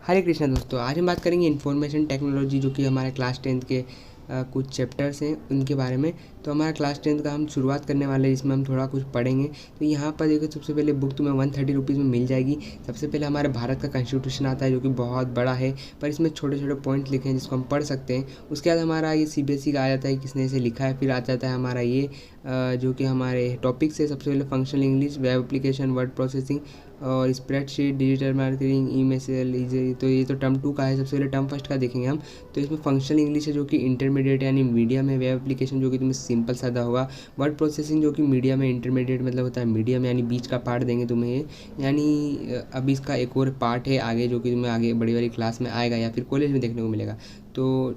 हरे कृष्णा दोस्तों, आज हम बात करेंगे इन्फॉर्मेशन टेक्नोलॉजी जो कि हमारे क्लास 10th के कुछ चैप्टर्स हैं उनके बारे में। तो हमारा क्लास 10th का हम शुरुआत करने वाले हैं, जिसमें हम थोड़ा कुछ पढ़ेंगे। तो यहाँ पर देखो, सबसे पहले बुक तुम्हें 130 रुपीज़ में मिल जाएगी। सबसे पहले हमारे भारत का कॉन्स्टिट्यूशन आता है जो कि बहुत बड़ा है, पर इसमें छोटे छोटे पॉइंट्स लिखे हैं जिसको हम पढ़ सकते हैं। उसके बाद हमारा ये CBSE का आ जाता है, किसने इसे लिखा है। फिर आ जाता है हमारा ये जो कि हमारे टॉपिक्स है। सबसे पहले functional English, web application, word processing और स्प्रेडशीट, डिजिटल मार्केटिंग, ईमेल। तो ये तो टर्म 2 का है। सबसे पहले टर्म फर्स्ट का देखेंगे हम। तो इसमें फंक्शनल इंग्लिश है जो कि इंटरमीडिएट यानी मीडियम है। वेब एप्लीकेशन जो कि तुम्हें सिंपल सादा होगा। वर्ड प्रोसेसिंग जो कि मीडियम है। इंटरमीडिएट मतलब होता है मीडियम, यानी बीच का पार्ट देंगे तुम्हें ये। यानी अभी इसका एक और पार्ट है आगे, जो कि तुम्हें आगे बड़ी वाली क्लास में आएगा या फिर कॉलेज में देखने को मिलेगा। तो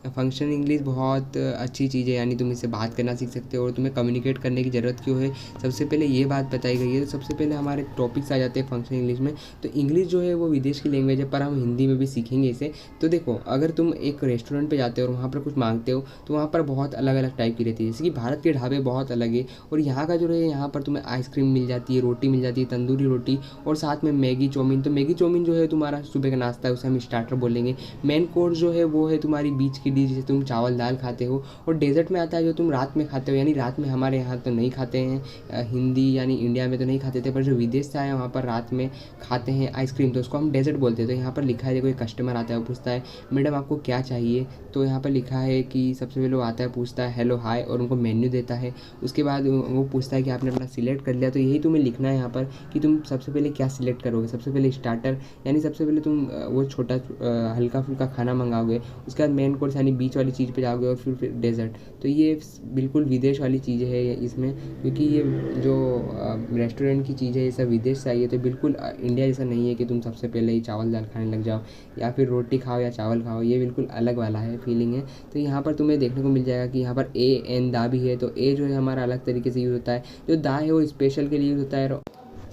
फंक्शनल इंग्लिश बहुत अच्छी चीज़ है, यानी तुम इससे बात करना सीख सकते हो और तुम्हें कम्युनिकेट करने की ज़रूरत क्यों है, सबसे पहले ये बात बताई गई है। तो सबसे पहले हमारे टॉपिक्स आ जाते हैं फंक्शनल इंग्लिश में। तो इंग्लिश जो है वो विदेश की लैंग्वेज है, पर हम हिंदी में भी सीखेंगे इसे। तो देखो, अगर तुम एक रेस्टोरेंट पे जाते हो और वहाँ पर कुछ मांगते हो तो वहाँ पर बहुत अलग अलग टाइप की रहती है। जैसे कि भारत के ढाबे बहुत अलग है और यहाँ का जो है, यहाँ पर तुम्हें आइसक्रीम मिल जाती है, रोटी मिल जाती है, तंदूरी रोटी, और साथ में मैगी चाउमीन। तो मैगी चाउमीन जो है तुम्हारा सुबह का नाश्ता है, उसे हम स्टार्टर बोलेंगे। मेन कोर्स जो है वो है तुम्हारी बीच की डिश, जैसे तुम चावल दाल खाते हो। और डेजर्ट में आता है जो तुम रात में खाते हो, यानी रात में हमारे यहाँ तो नहीं खाते हैं, हिंदी यानी इंडिया में तो नहीं खाते थे, पर जो विदेश से आए वहाँ पर रात में खाते हैं आइसक्रीम, तो उसको हम डेजर्ट बोलते हैं। तो यहाँ पर लिखा है, देखो एक कस्टमर आता है, वो पूछता है मैडम आपको क्या चाहिए। तो यहाँ पर लिखा है कि सबसे पहले वो आता है, पूछता है हेलो हाय, और उनको मेन्यू देता है। उसके बाद वो पूछता है कि आपने अपना सिलेक्ट कर लिया। तो यही तुम्हें लिखना है यहाँ पर कि तुम सबसे पहले क्या सिलेक्ट करोगे। सबसे पहले स्टार्टर, यानी सबसे पहले तुम वो छोटा हल्का फुल्का खाना मंगाओगे। उसके बाद मेन कोर्स यानी बीच वाली चीज़ पे जाओगे, और फिर डेजर्ट। तो ये बिल्कुल विदेश वाली चीज़ है इसमें, क्योंकि ये जो रेस्टोरेंट की चीज़ है ये सब विदेश से आई है। तो बिल्कुल इंडिया जैसा नहीं है कि तुम सबसे पहले ही चावल दाल खाने लग जाओ या फिर रोटी खाओ या चावल खाओ। ये बिल्कुल अलग वाला है, फीलिंग है। तो यहाँ पर तुम्हें देखने को मिल जाएगा कि यहाँ पर ए एन दा भी है। तो ए जो है हमारा अलग तरीके से यूज़ होता है, जो दा है वो स्पेशल के लिए यूज़ होता है।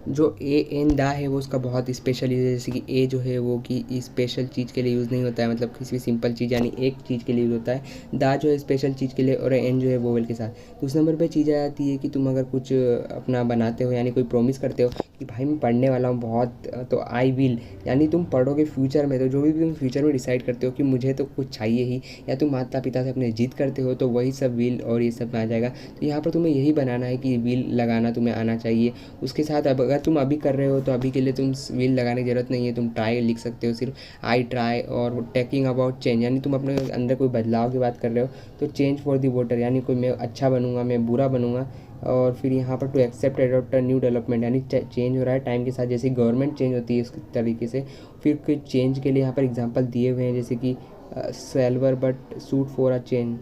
जो ए एन दा है वो उसका बहुत स्पेशल यूज़ है। जैसे कि ए जो है वो कि स्पेशल चीज़ के लिए यूज़ नहीं होता है, मतलब किसी भी सिंपल चीज़ यानी एक चीज़ के लिए यूज़ होता है। दा जो है स्पेशल चीज़ के लिए, और एन जो है वोवेल के साथ। दूसरे नंबर पे चीज़ आ जाती है कि तुम अगर कुछ अपना बनाते हो, यानी कोई प्रॉमिस करते हो कि भाई मैं पढ़ने वाला हूँ बहुत, तो आई विल, यानी तुम पढ़ोगे फ्यूचर में। तो जो भी तुम फ्यूचर में डिसाइड करते हो कि मुझे तो कुछ चाहिए ही, या तुम माता पिता से अपने जिद करते हो, तो वही सब विल और ये सब में आ जाएगा। तो यहाँ पर तुम्हें यही बनाना है कि विल लगाना तुम्हें आना चाहिए। उसके साथ अब अगर तुम अभी कर रहे हो तो अभी के लिए तुम विल लगाने की ज़रूरत नहीं है, तुम ट्राई लिख सकते हो सिर्फ, आई ट्राई। और टेकिंग अबाउट चेंज, यानी तुम अपने अंदर कोई बदलाव की बात कर रहे हो, तो चेंज फॉर दी वोटर, यानी कोई मैं अच्छा बनूंगा, मैं बुरा बनूंगा। और फिर यहाँ पर to accept adopt new development, यानी चेंज हो रहा है टाइम के साथ, जैसे गवर्नमेंट चेंज होती है इस तरीके से। फिर कुछ चेंज के लिए यहाँ पर एग्जांपल दिए हुए हैं, जैसे कि silver but suit for a change.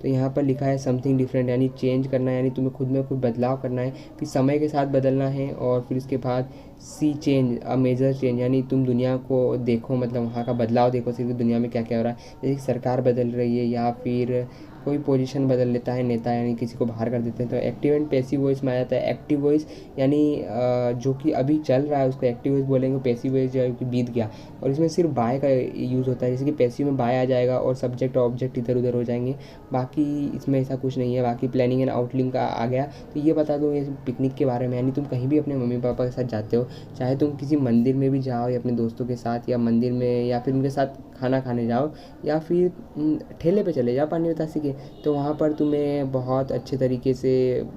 तो यहाँ पर लिखा है समथिंग डिफरेंट, यानी चेंज करना है, यानी तुम्हें खुद में कुछ बदलाव करना है, फिर समय के साथ बदलना है। और फिर इसके बाद सी चेंज अ मेजर चेंज, यानी तुम दुनिया को देखो, मतलब वहाँ का बदलाव देखो, सिर्फ दुनिया में क्या क्या हो रहा है। जैसे कि सरकार बदल रही है, या फिर कोई पोजीशन बदल लेता है नेता, यानी किसी को बाहर कर देते हैं। तो एक्टिव एंड पैसिव वॉइस में आ जाता है। एक्टिव वॉइस यानी जो कि अभी चल रहा है उसको एक्टिव वॉइस बोलेंगे। पैसिव वॉइस जो है कि बीत गया, और इसमें सिर्फ बाय का यूज़ होता है। जैसे कि पैसिव में बाय आ जाएगा और सब्जेक्ट और ऑब्जेक्ट इधर उधर हो जाएंगे, बाकी इसमें ऐसा कुछ नहीं है। बाकी प्लानिंग एंड आउटलिंग का आ गया। तो ये बता दो ये पिकनिक के बारे में, यानी तुम कहीं भी अपने मम्मी पापा के साथ जाते हो, चाहे तुम किसी मंदिर में भी जाओ या अपने दोस्तों के साथ, या मंदिर में या फिर उनके साथ खाना खाने जाओ, या फिर ठेले पे चले जाओ पानी बतासे के, तो वहाँ पर तुम्हें बहुत अच्छे तरीके से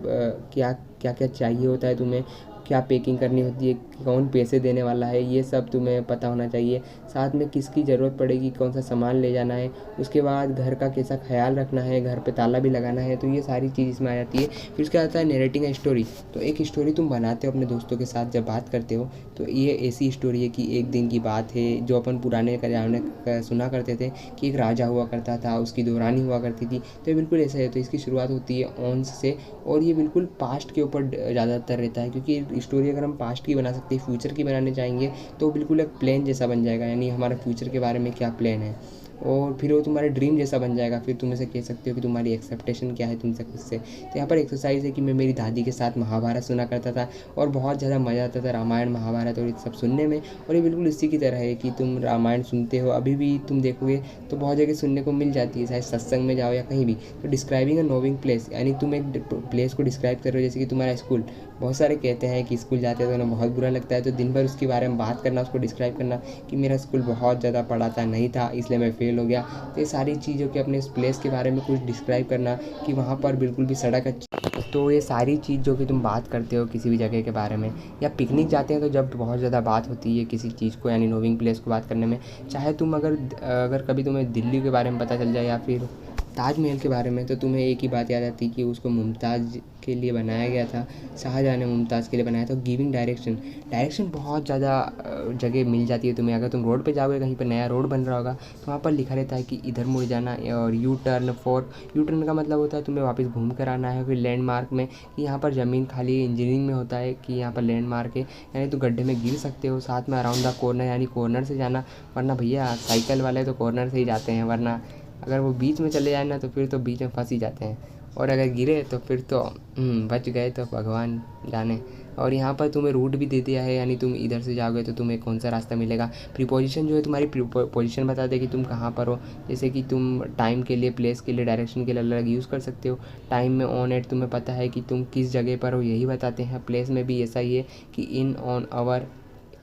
क्या क्या क्या चाहिए होता है, तुम्हें क्या पैकिंग करनी होती है, कौन पैसे देने वाला है, ये सब तुम्हें पता होना चाहिए। साथ में किसकी ज़रूरत पड़ेगी, कौन सा सामान ले जाना है, उसके बाद घर का कैसा ख्याल रखना है, घर पे ताला भी लगाना है। तो ये सारी चीज़ इसमें आ जाती है। फिर उसके आता है नरेटिंग ए स्टोरी। तो एक स्टोरी तुम बनाते हो अपने दोस्तों के साथ जब बात करते हो, तो ये ऐसी स्टोरी है कि एक दिन की बात है, जो अपन पुराने ज़माने सुना करते थे कि एक राजा हुआ करता था, उसकी दो रानी हुआ करती थी। तो ये बिल्कुल ऐसा है। तो इसकी शुरुआत होती है ऑन्स से, और ये बिल्कुल पास्ट के ऊपर ज़्यादातर रहता है, क्योंकि स्टोरी अगर हम पास्ट की बना सकते हैं, फ्यूचर की बनाने चाहेंगे तो बिल्कुल एक प्लान जैसा बन जाएगा, यानी हमारा फ्यूचर के बारे में क्या प्लान है। और फिर वो तुम्हारा ड्रीम जैसा बन जाएगा। फिर तुम ऐसे कह सकते हो कि तुम्हारी एक्सेप्टेशन क्या है तुमसे खुद से। तो यहाँ पर एक्सरसाइज है कि मैं मेरी दादी के साथ महाभारत सुना करता था और बहुत ज़्यादा मज़ा आता था रामायण महाभारत और ये सब सुनने में। और ये बिल्कुल इसी की तरह है कि तुम रामायण सुनते हो, अभी भी तुम देखोगे तो बहुत जगह सुनने को मिल जाती है, चाहे सत्संग में जाओ या कहीं भी। तो डिस्क्राइबिंग अ नोविंग प्लेस, यानी तुम एक प्लेस को डिस्क्राइब कर रहे हो, जैसे कि तुम्हारा स्कूल। बहुत सारे कहते हैं कि स्कूल जाते हैं तो उन्हें बहुत बुरा लगता है, तो दिन भर उसके बारे में बात करना, उसको डिस्क्राइब करना कि मेरा स्कूल बहुत ज़्यादा पढ़ाता नहीं था इसलिए मैं फ़ेल हो गया। तो ये सारी चीज़ों के अपने इस प्लेस के बारे में कुछ डिस्क्राइब करना कि वहाँ पर बिल्कुल भी सड़क अच्छी। तो ये सारी चीज़ जो कि तुम बात करते हो किसी भी जगह के बारे में, या पिकनिक जाते हैं तो जब बहुत ज़्यादा बात होती है किसी चीज़ को, यानी नोविंग प्लेस को बात करने में। चाहे तुम अगर कभी तुम्हें दिल्ली के बारे में पता चल जाए या फिर ताजमहल के बारे में, तो तुम्हें एक ही बात याद आती कि उसको मुमताज़ के लिए बनाया गया था, शाहजहाँ ने मुमताज़ के लिए बनाया था। गिविंग डायरेक्शन बहुत ज़्यादा जगह मिल जाती है तुम्हें। अगर तुम रोड पे जाओगे, कहीं पर नया रोड बन रहा होगा तो वहाँ पर लिखा रहता है कि इधर मुड़ जाना, और यू टर्न का मतलब होता है तुम्हें वापस घूम कर आना है। फिर लैंडमार्क में कि यहाँ पर ज़मीन खाली है, इंजीनियरिंग में होता है कि यहाँ पर लैंडमार्क है, यानी तो गड्ढे में गिर सकते हो। साथ में अराउंड द कॉर्नर, यानी कॉर्नर से जाना, वरना भैया साइकिल वाले तो कॉर्नर से ही जाते हैं, वरना अगर वो बीच में चले जाए ना तो फिर तो बीच में फंस ही जाते हैं। और अगर गिरे तो फिर तो बच गए तो भगवान जाने। और यहाँ पर तुम्हें रूट भी दे दिया है, यानी तुम इधर से जाओगे तो तुम्हें कौन सा रास्ता मिलेगा। प्रीपोजिशन जो है तुम्हारी पोजीशन बता दे कि तुम कहाँ पर हो। जैसे कि तुम टाइम के लिए, प्लेस के लिए, डायरेक्शन के लिए अलग अलग यूज़ कर सकते हो। टाइम में ऑन एट तुम्हें पता है कि तुम किस जगह पर हो, यही बताते हैं। प्लेस में भी ऐसा ही है कि इन, ऑन, अवर।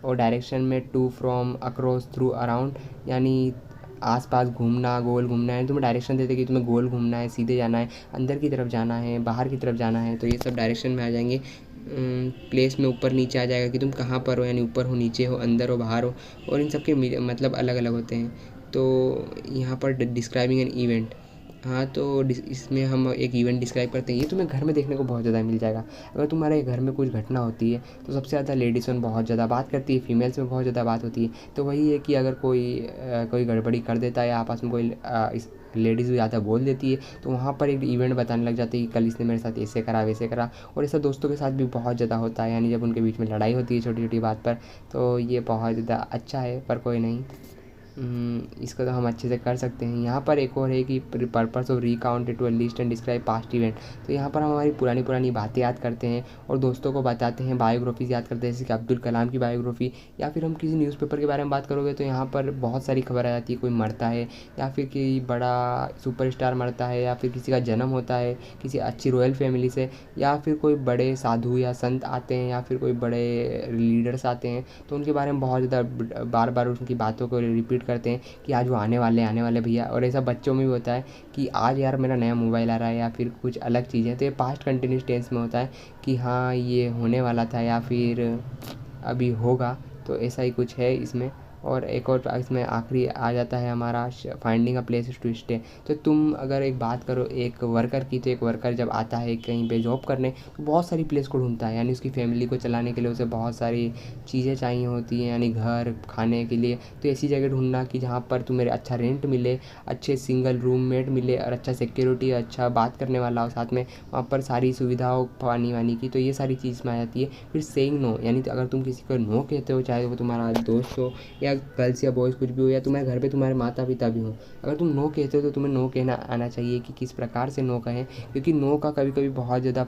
और डायरेक्शन में to, from, across, through, around, यानी आस-पास घूमना, गोल घूमना है। तुम्हें डायरेक्शन देते कि तुम्हें गोल घूमना है, सीधे जाना है, अंदर की तरफ जाना है, बाहर की तरफ जाना है। तो ये सब डायरेक्शन में आ जाएंगे। प्लेस में ऊपर नीचे आ जाएगा कि तुम कहाँ पर हो, यानी ऊपर हो, नीचे हो, अंदर हो, बाहर हो। और इन सब के मतलब अलग अलग होते हैं। तो यहाँ पर डिस्क्राइबिंग एन इवेंट, हाँ तो इसमें हम एक इवेंट डिस्क्राइब करते हैं। ये तुम्हें घर में देखने को बहुत ज़्यादा मिल जाएगा। अगर तुम्हारे घर में कुछ घटना होती है तो सबसे ज़्यादा लेडीज़ में बहुत ज़्यादा बात करती है, फीमेल्स में बहुत ज़्यादा बात होती है। तो वही है कि अगर कोई गड़बड़ी कर देता है या आपस में कोई इस लेडीज़ भी ज़्यादा बोल देती है, तो वहाँ पर एक इवेंट बताने लग जाते हैं कि कल इसने मेरे साथ ऐसे करा, वैसे करा। और ऐसा दोस्तों के साथ भी बहुत ज़्यादा होता है, यानी जब उनके बीच में लड़ाई होती है छोटी छोटी बात पर। तो ये बहुत ज़्यादा अच्छा है, पर कोई नहीं, इसको तो हम अच्छे से कर सकते हैं। यहाँ पर एक और है कि purpose of recounted to a list and describe past event. तो यहाँ पर हम हमारी पुरानी पुरानी बातें याद करते हैं और दोस्तों को बताते हैं, बायोग्राफीज़ याद करते हैं, जैसे कि अब्दुल कलाम की बायोग्राफी। या फिर हम किसी न्यूज़पेपर के बारे में बात करोगे तो यहाँ पर बहुत सारी खबर आ जाती है, कोई मरता है या फिर कोई बड़ा सुपरस्टार मरता है, या फिर किसी का जन्म होता है किसी अच्छी रॉयल फैमिली से, या फिर कोई बड़े साधु या संत आते हैं, या फिर कोई बड़े लीडर्स आते हैं। तो उनके बारे में बहुत ज़्यादा बार बार उनकी बातों को रिपीट करते हैं कि आज वो आने वाले भैया। और ऐसा बच्चों में भी होता है कि आज यार मेरा नया मोबाइल आ रहा है, या फिर कुछ अलग चीज़ें। तो ये पास्ट कंटिन्यूस टेंस में होता है कि हाँ ये होने वाला था या फिर अभी होगा। तो ऐसा ही कुछ है इसमें। और एक और इसमें आखिरी आ जाता है हमारा finding a place to stay. तो तुम अगर एक बात करो एक वर्कर की, तो एक वर्कर जब आता है कहीं पे जॉब करने तो बहुत सारी प्लेस को ढूंढता है, यानी उसकी फैमिली को चलाने के लिए उसे बहुत सारी चीज़ें चाहिए होती हैं, यानी घर, खाने के लिए। तो ऐसी जगह ढूंढना कि जहाँ पर तुम्हें अच्छा रेंट मिले, अच्छे सिंगल रूममेट मिले और अच्छा सिक्योरिटी, अच्छा बात करने वाला हो साथ में, वहाँ पर सारी सुविधा हो पानी वानी की। तो ये सारी चीज़ में आ जाती है। फिर सेइंग नो, यानी अगर तुम किसी को नो कहते हो, चाहे वो तुम्हारा दोस्त हो या गर्ल्स या बॉयज़ कुछ भी हो, या तुम्हारे घर पे तुम्हारे माता पिता भी हों, अगर तुम नो कहते हो तो तुम्हें नो कहना आना चाहिए कि किस प्रकार से नो कहें। क्योंकि नो का कभी कभी बहुत ज़्यादा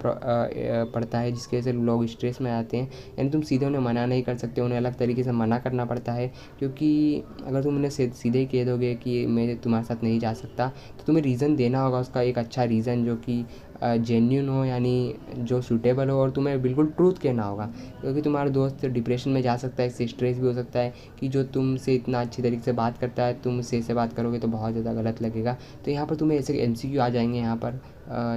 पड़ता है, जिसकी वजह से लोग स्ट्रेस में आते हैं। यानी तुम सीधे उन्हें मना नहीं कर सकते, उन्हें अलग तरीके से मना करना पड़ता है। क्योंकि अगर तुम उन्हें सीधे ही कह दोगे कि मैं तुम्हारे साथ नहीं जा सकता, तो तुम्हें रीज़न देना होगा, उसका एक अच्छा रीज़न जो कि जेन्युइन हो, यानी जो सूटेबल हो, और तुम्हें बिल्कुल ट्रूथ कहना होगा। क्योंकि तुम्हारा दोस्त डिप्रेशन में जा सकता है, इससे स्ट्रेस भी हो सकता है कि जो तुमसे इतना अच्छी तरीके से बात करता है, तुम उससे ऐसे बात करोगे तो बहुत ज़्यादा गलत लगेगा। तो यहाँ पर तुम्हें ऐसे MCQ आ जाएंगे यहाँ पर,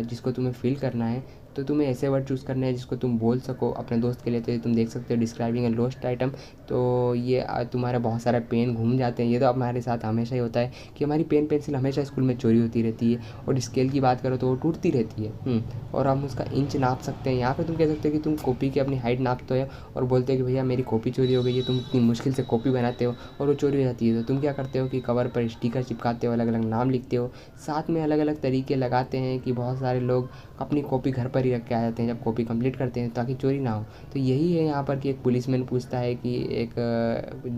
जिसको तुम्हें फिल करना है। तो तुम्हें ऐसे वर्ड चूज़ करने हैं जिसको तुम बोल सको अपने दोस्त के लिए। तो तुम देख सकते हो डिस्क्राइबिंग ए लॉस्ट आइटम। तो ये तुम्हारा बहुत सारा पेन घूम जाते हैं। ये तो हमारे साथ हमेशा ही होता है कि हमारी पेन पेंसिल हमेशा स्कूल में चोरी होती रहती है, और स्केल की बात करो तो वो टूटती रहती है। और हम उसका इंच नाप सकते हैं। यहाँ पे तुम कह सकते हो कि तुम कॉपी की अपनी हाइट नापते हो और बोलते हो कि भैया मेरी कॉपी चोरी हो गई है। तुम इतनी मुश्किल से कॉपी बनाते हो और वो चोरी हो जाती है, तो तुम क्या करते हो कि कवर पर स्टिकर चिपकाते हो, अलग अलग नाम लिखते हो, साथ में अलग अलग तरीके लगाते हैं कि बहुत सारे लोग अपनी कॉपी घर पर ही रख के आ जाते हैं जब कॉपी कंप्लीट करते हैं, ताकि चोरी ना हो। तो यही है यहाँ पर कि एक पुलिसमैन पूछता है कि एक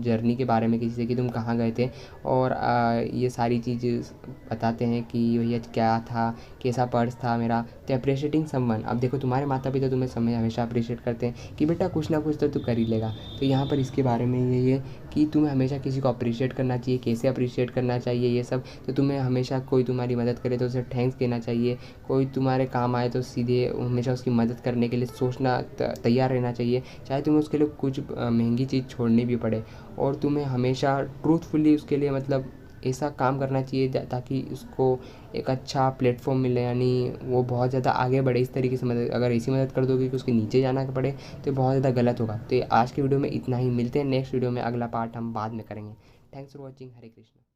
जर्नी के बारे में किसी से कि तुम कहाँ गए थे, और ये सारी चीज़ बताते हैं कि भैया क्या था, कैसा पर्स था मेरा। तो अप्रिशिएटिंग समवन, अब देखो तुम्हारे माता पिता तुम्हें समय हमेशा अप्रिशिएट करते हैं कि बेटा कुछ ना कुछ तो तू कर ही लेगा। तो यहाँ पर इसके बारे में यही है कि तुम्हें हमेशा किसी को अप्रिशिएट करना चाहिए, कैसे अप्रिशिएट करना चाहिए ये सब। तो तुम्हें हमेशा कोई तुम्हारी मदद करे तो उसे थैंक्स कहना चाहिए, कोई तुम्हारे काम आए तो सीधे हमेशा उसकी मदद करने के लिए सोचना तैयार रहना चाहिए, चाहे तुम्हें उसके लिए कुछ महंगी चीज़ छोड़नी भी पड़े। और तुम्हें हमेशा ट्रूथफुली उसके लिए मतलब ऐसा काम करना चाहिए ताकि उसको एक अच्छा प्लेटफॉर्म मिले, यानी वो बहुत ज़्यादा आगे बढ़े। इस तरीके से मदद, अगर ऐसी मदद कर दोगे कि उसके नीचे जाना पड़े तो बहुत ज़्यादा गलत होगा। तो ये आज की वीडियो में इतना ही, मिलते हैं नेक्स्ट वीडियो में, अगला पार्ट हम बाद में करेंगे। Thanks for watching. Hare Krishna.